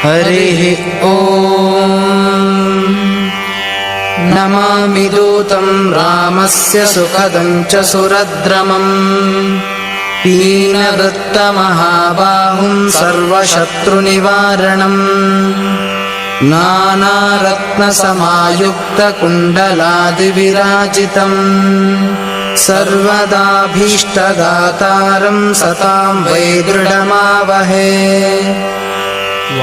हरिः ॐ। नमामि दूतं रामस्य सुखदं च सुरद्रमम् पीनवृत्तमहाबाहुं सर्वशत्रुनिवारणम् नानारत्नसमायुक्तकुण्डलादिविराजितम् सर्वदाभीष्टदातारं सतां वै दृढमावहे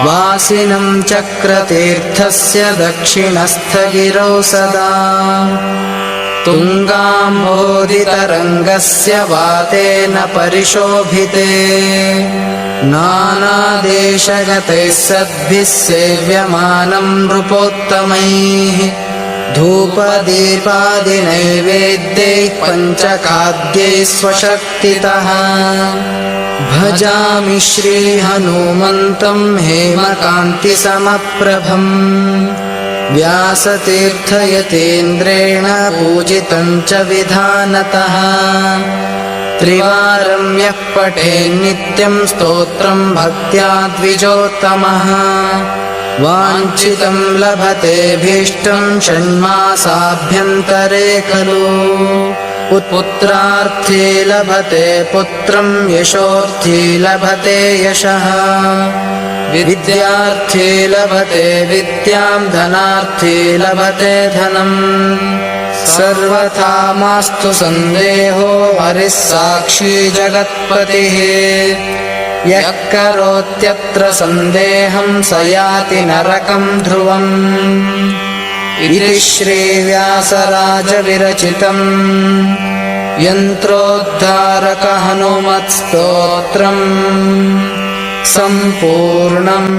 वासिनं चक्रतीर्थस्य दक्षिणस्थगिरौ सदा तुङ्गाम्भोधितरङ्गस्य वातेन परिशोभिते नानादेशगतैः सद्भिः सेव्यमानं नृपोत्तमैः धूपदीपादिनैवेद्यैः पञ्चखाद्यैः स्वशक्तितः भजामि श्रीहनुमन्तं हेमकान्तिसमप्रभम् व्यासतीर्थयतीन्द्रेण पूजितं च विधानतः त्रिवारं यः पठेन्नित्यं स्तोत्रं भक्त्या द्विजोत्तमः वाञ्छितं लभतेऽभीष्टं षण्मासाभ्यन्तरे खलु पुत्रार्थी लभते पुत्रं यशोर्थी लभते यशः विद्यार्थी लभते विद्यां धनार्थी लभते धनम् सर्वथा मास्तु सन्देहो हरिः साक्षी जगत्पतिः यः करोत्यत्र सन्देहं स याति नरकं ध्रुवम् इति श्रीव्यासराजविरचितम् यन्त्रोद्धारक हनुमत्स्तोत्रम् सम्पूर्णम्।